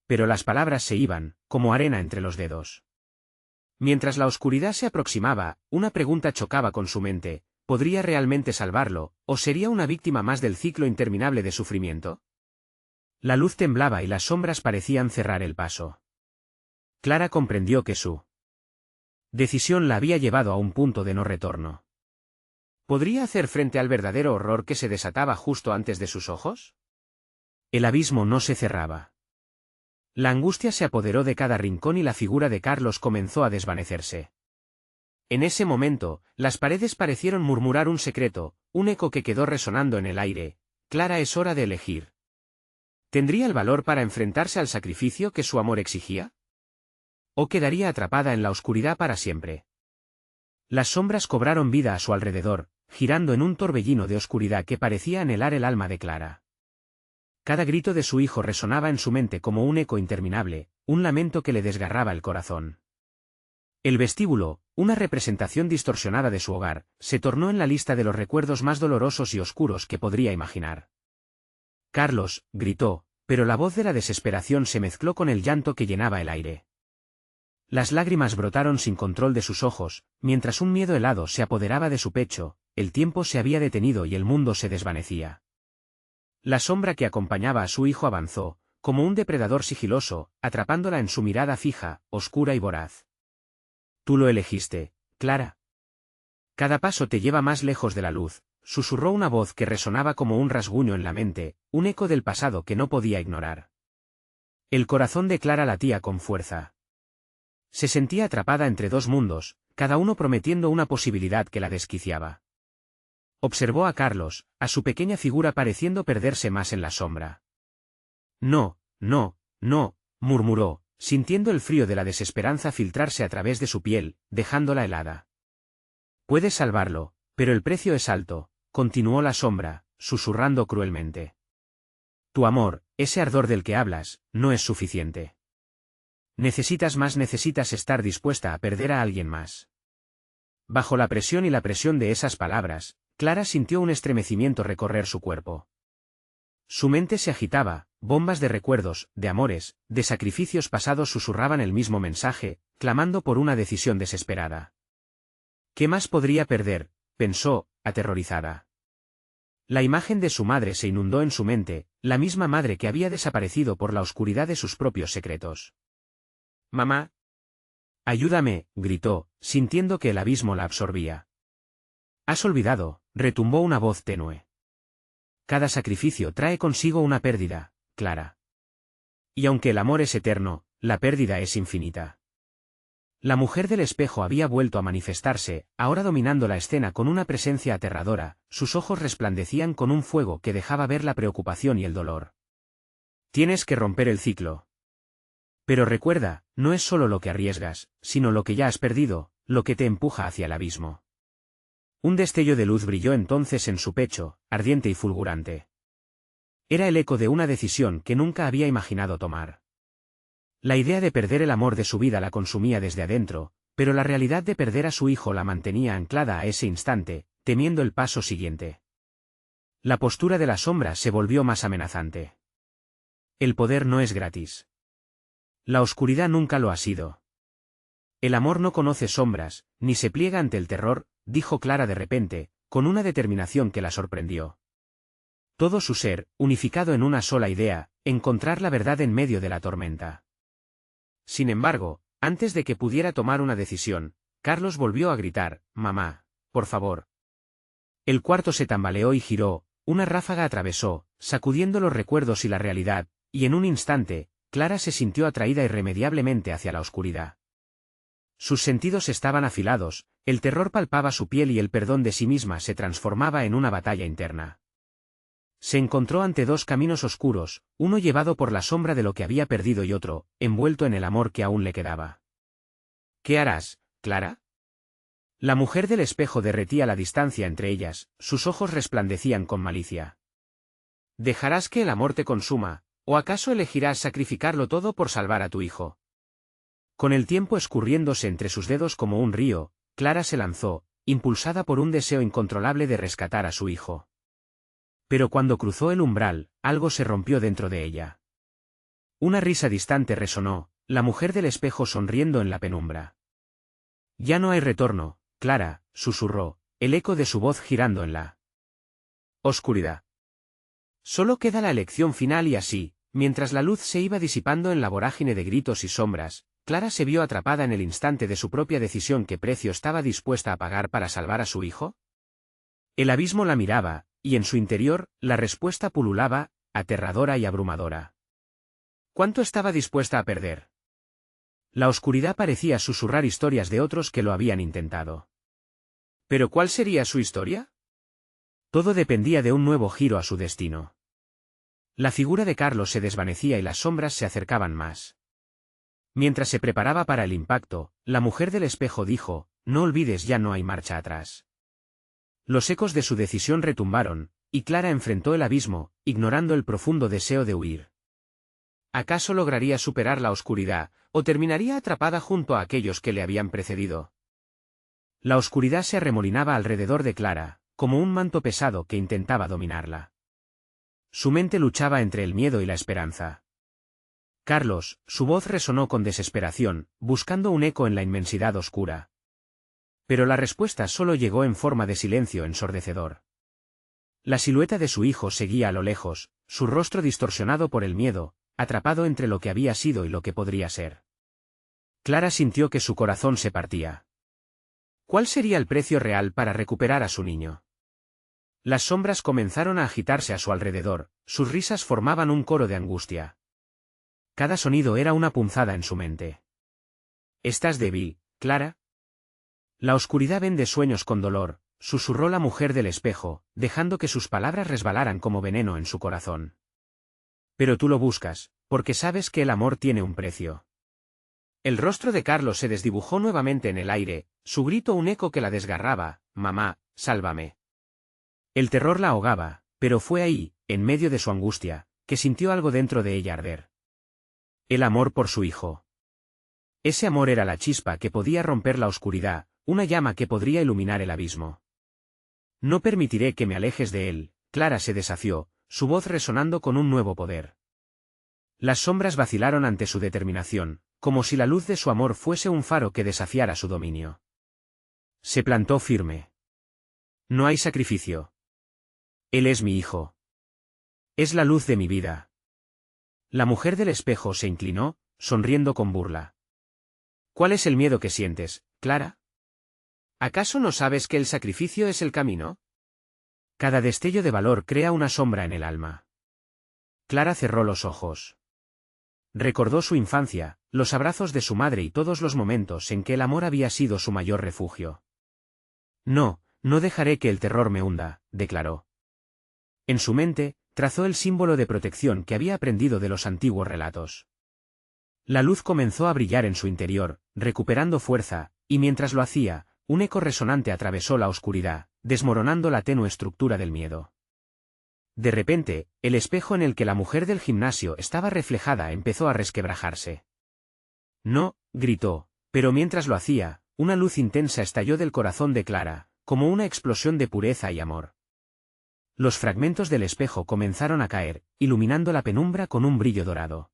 S1: Pero las palabras se iban, como arena entre los dedos. Mientras la oscuridad se aproximaba, una pregunta chocaba con su mente: ¿podría realmente salvarlo, o sería una víctima más del ciclo interminable de sufrimiento? La luz temblaba y las sombras parecían cerrar el paso. Clara comprendió que su decisión la había llevado a un punto de no retorno. ¿Podría hacer frente al verdadero horror que se desataba justo antes de sus ojos? El abismo no se cerraba. La angustia se apoderó de cada rincón y la figura de Carlos comenzó a desvanecerse. En ese momento, las paredes parecieron murmurar un secreto, un eco que quedó resonando en el aire: «Clara, es hora de elegir». ¿Tendría el valor para enfrentarse al sacrificio que su amor exigía? ¿O quedaría atrapada en la oscuridad para siempre? Las sombras cobraron vida a su alrededor, girando en un torbellino de oscuridad que parecía anhelar el alma de Clara. Cada grito de su hijo resonaba en su mente como un eco interminable, un lamento que le desgarraba el corazón. El vestíbulo, una representación distorsionada de su hogar, se tornó en la lista de los recuerdos más dolorosos y oscuros que podría imaginar. «Carlos», gritó, pero la voz de la desesperación se mezcló con el llanto que llenaba el aire. Las lágrimas brotaron sin control de sus ojos, mientras un miedo helado se apoderaba de su pecho. El tiempo se había detenido y el mundo se desvanecía. La sombra que acompañaba a su hijo avanzó, como un depredador sigiloso, atrapándola en su mirada fija, oscura y voraz. «Tú lo elegiste, Clara. Cada paso te lleva más lejos de la luz», susurró una voz que resonaba como un rasguño en la mente, un eco del pasado que no podía ignorar. El corazón de Clara latía con fuerza. Se sentía atrapada entre dos mundos, cada uno prometiendo una posibilidad que la desquiciaba. Observó a Carlos, a su pequeña figura pareciendo perderse más en la sombra. «No, no, no», murmuró, sintiendo el frío de la desesperanza filtrarse a través de su piel, dejándola helada. «Puedes salvarlo, pero el precio es alto», continuó la sombra, susurrando cruelmente. Tu amor, ese ardor del que hablas, no es suficiente. Necesitas más, necesitas estar dispuesta a perder a alguien más. Bajo la presión y la presión de esas palabras, Clara sintió un estremecimiento recorrer su cuerpo. Su mente se agitaba, bombas de recuerdos, de amores, de sacrificios pasados susurraban el mismo mensaje, clamando por una decisión desesperada. ¿Qué más podría perder?, pensó, aterrorizada. La imagen de su madre se inundó en su mente, la misma madre que había desaparecido por la oscuridad de sus propios secretos. «Mamá. Ayúdame», gritó, sintiendo que el abismo la absorbía. «Has olvidado», retumbó una voz tenue. «Cada sacrificio trae consigo una pérdida, Clara. Y aunque el amor es eterno, la pérdida es infinita». La mujer del espejo había vuelto a manifestarse, ahora dominando la escena con una presencia aterradora, sus ojos resplandecían con un fuego que dejaba ver la preocupación y el dolor. «Tienes que romper el ciclo. Pero recuerda, no es solo lo que arriesgas, sino lo que ya has perdido, lo que te empuja hacia el abismo». Un destello de luz brilló entonces en su pecho, ardiente y fulgurante. Era el eco de una decisión que nunca había imaginado tomar. La idea de perder el amor de su vida la consumía desde adentro, pero la realidad de perder a su hijo la mantenía anclada a ese instante, temiendo el paso siguiente. La postura de la sombra se volvió más amenazante. El poder no es gratis. La oscuridad nunca lo ha sido. El amor no conoce sombras, ni se pliega ante el terror, dijo Clara de repente, con una determinación que la sorprendió. Todo su ser, unificado en una sola idea, encontrar la verdad en medio de la tormenta. Sin embargo, antes de que pudiera tomar una decisión, Carlos volvió a gritar: «Mamá, por favor». El cuarto se tambaleó y giró, una ráfaga atravesó, sacudiendo los recuerdos y la realidad, y en un instante, Clara se sintió atraída irremediablemente hacia la oscuridad. Sus sentidos estaban afilados, el terror palpaba su piel y el perdón de sí misma se transformaba en una batalla interna. Se encontró ante dos caminos oscuros, uno llevado por la sombra de lo que había perdido y otro, envuelto en el amor que aún le quedaba. «¿Qué harás, Clara?». La mujer del espejo derretía la distancia entre ellas, sus ojos resplandecían con malicia. «¿Dejarás que el amor te consuma, o acaso elegirás sacrificarlo todo por salvar a tu hijo?». Con el tiempo escurriéndose entre sus dedos como un río, Clara se lanzó, impulsada por un deseo incontrolable de rescatar a su hijo. Pero cuando cruzó el umbral, algo se rompió dentro de ella. Una risa distante resonó, la mujer del espejo sonriendo en la penumbra. «Ya no hay retorno, Clara», susurró, el eco de su voz girando en la oscuridad. «Solo queda la elección final» y así, mientras la luz se iba disipando en la vorágine de gritos y sombras, Clara se vio atrapada en el instante de su propia decisión. ¿Qué precio estaba dispuesta a pagar para salvar a su hijo? El abismo la miraba, y en su interior, la respuesta pululaba, aterradora y abrumadora. ¿Cuánto estaba dispuesta a perder? La oscuridad parecía susurrar historias de otros que lo habían intentado. ¿Pero cuál sería su historia? Todo dependía de un nuevo giro a su destino. La figura de Carlos se desvanecía y las sombras se acercaban más. Mientras se preparaba para el impacto, la mujer del espejo dijo: «No olvides, ya no hay marcha atrás». Los ecos de su decisión retumbaron, y Clara enfrentó el abismo, ignorando el profundo deseo de huir. ¿Acaso lograría superar la oscuridad, o terminaría atrapada junto a aquellos que le habían precedido? La oscuridad se arremolinaba alrededor de Clara, como un manto pesado que intentaba dominarla. Su mente luchaba entre el miedo y la esperanza. «Carlos», su voz resonó con desesperación, buscando un eco en la inmensidad oscura. Pero la respuesta solo llegó en forma de silencio ensordecedor. La silueta de su hijo seguía a lo lejos, su rostro distorsionado por el miedo, atrapado entre lo que había sido y lo que podría ser. Clara sintió que su corazón se partía. ¿Cuál sería el precio real para recuperar a su niño? Las sombras comenzaron a agitarse a su alrededor, sus risas formaban un coro de angustia. Cada sonido era una punzada en su mente. «¿Estás débil, Clara?». «La oscuridad vende sueños con dolor», susurró la mujer del espejo, dejando que sus palabras resbalaran como veneno en su corazón. «Pero tú lo buscas, porque sabes que el amor tiene un precio». El rostro de Carlos se desdibujó nuevamente en el aire, su grito un eco que la desgarraba: «Mamá, sálvame». El terror la ahogaba, pero fue ahí, en medio de su angustia, que sintió algo dentro de ella arder. El amor por su hijo. Ese amor era la chispa que podía romper la oscuridad, una llama que podría iluminar el abismo. No permitiré que me alejes de él, Clara se desafió, su voz resonando con un nuevo poder. Las sombras vacilaron ante su determinación, como si la luz de su amor fuese un faro que desafiara su dominio. Se plantó firme. No hay sacrificio. Él es mi hijo. Es la luz de mi vida. La mujer del espejo se inclinó, sonriendo con burla. ¿Cuál es el miedo que sientes, Clara? ¿Acaso no sabes que el sacrificio es el camino? Cada destello de valor crea una sombra en el alma. Clara cerró los ojos. Recordó su infancia, los abrazos de su madre y todos los momentos en que el amor había sido su mayor refugio. No, no dejaré que el terror me hunda, declaró. En su mente, trazó el símbolo de protección que había aprendido de los antiguos relatos. La luz comenzó a brillar en su interior, recuperando fuerza, y mientras lo hacía, un eco resonante atravesó la oscuridad, desmoronando la tenue estructura del miedo. De repente, el espejo en el que la mujer del gimnasio estaba reflejada empezó a resquebrajarse. No, gritó, pero mientras lo hacía, una luz intensa estalló del corazón de Clara, como una explosión de pureza y amor. Los fragmentos del espejo comenzaron a caer, iluminando la penumbra con un brillo dorado.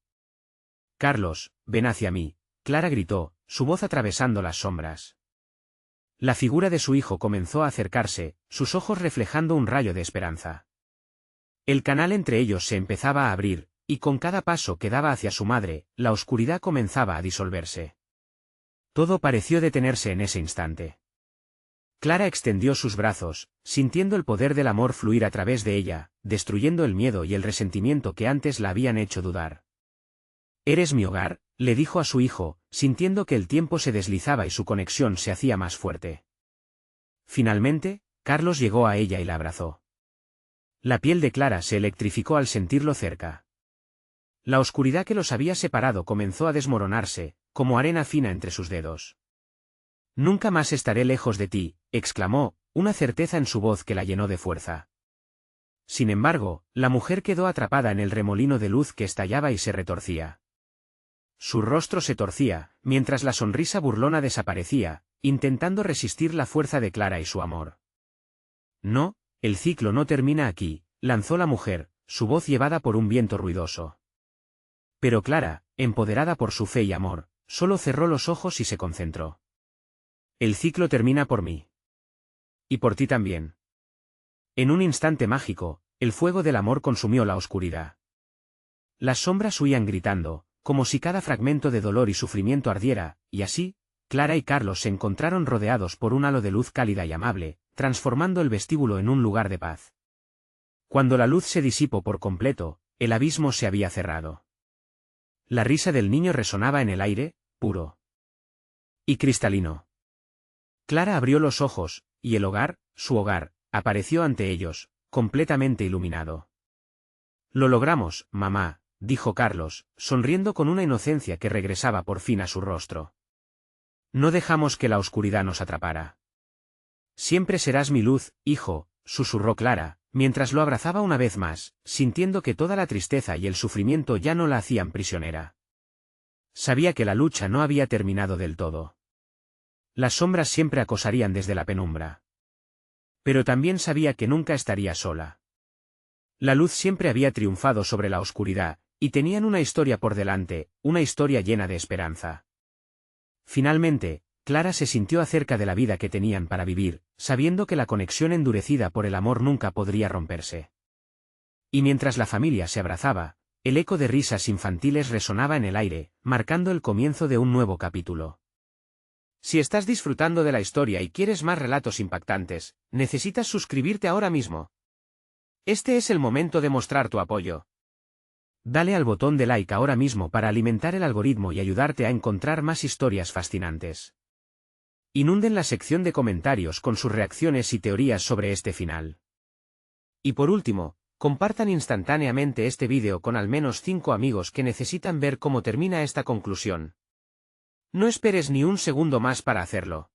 S1: Carlos, ven hacia mí, Clara gritó, su voz atravesando las sombras. La figura de su hijo comenzó a acercarse, sus ojos reflejando un rayo de esperanza. El canal entre ellos se empezaba a abrir, y con cada paso que daba hacia su madre, la oscuridad comenzaba a disolverse. Todo pareció detenerse en ese instante. Clara extendió sus brazos, sintiendo el poder del amor fluir a través de ella, destruyendo el miedo y el resentimiento que antes la habían hecho dudar. «Eres mi hogar», le dijo a su hijo, sintiendo que el tiempo se deslizaba y su conexión se hacía más fuerte. Finalmente, Carlos llegó a ella y la abrazó. La piel de Clara se electrificó al sentirlo cerca. La oscuridad que los había separado comenzó a desmoronarse, como arena fina entre sus dedos. «Nunca más estaré lejos de ti», exclamó, una certeza en su voz que la llenó de fuerza. Sin embargo, la mujer quedó atrapada en el remolino de luz que estallaba y se retorcía. Su rostro se torcía, mientras la sonrisa burlona desaparecía, intentando resistir la fuerza de Clara y su amor. «No, el ciclo no termina aquí», lanzó la mujer, su voz llevada por un viento ruidoso. Pero Clara, empoderada por su fe y amor, solo cerró los ojos y se concentró. «El ciclo termina por mí. Y por ti también». En un instante mágico, el fuego del amor consumió la oscuridad. Las sombras huían gritando, como si cada fragmento de dolor y sufrimiento ardiera, y así, Clara y Carlos se encontraron rodeados por un halo de luz cálida y amable, transformando el vestíbulo en un lugar de paz. Cuando la luz se disipó por completo, el abismo se había cerrado. La risa del niño resonaba en el aire, puro y cristalino. Clara abrió los ojos, y el hogar, su hogar, apareció ante ellos, completamente iluminado. «Lo logramos, mamá», dijo Carlos, sonriendo con una inocencia que regresaba por fin a su rostro. «No dejamos que la oscuridad nos atrapara». «Siempre serás mi luz, hijo», susurró Clara, mientras lo abrazaba una vez más, sintiendo que toda la tristeza y el sufrimiento ya no la hacían prisionera. Sabía que la lucha no había terminado del todo. Las sombras siempre acosarían desde la penumbra. Pero también sabía que nunca estaría sola. La luz siempre había triunfado sobre la oscuridad, y tenían una historia por delante, una historia llena de esperanza. Finalmente, Clara se sintió acerca de la vida que tenían para vivir, sabiendo que la conexión endurecida por el amor nunca podría romperse. Y mientras la familia se abrazaba, el eco de risas infantiles resonaba en el aire, marcando el comienzo de un nuevo capítulo. Si estás disfrutando de la historia y quieres más relatos impactantes, necesitas suscribirte ahora mismo. Este es el momento de mostrar tu apoyo. Dale al botón de like ahora mismo para alimentar el algoritmo y ayudarte a encontrar más historias fascinantes. Inunden la sección de comentarios con sus reacciones y teorías sobre este final. Y por último, compartan instantáneamente este vídeo con al menos 5 amigos que necesitan ver cómo termina esta conclusión. No esperes ni un segundo más para hacerlo.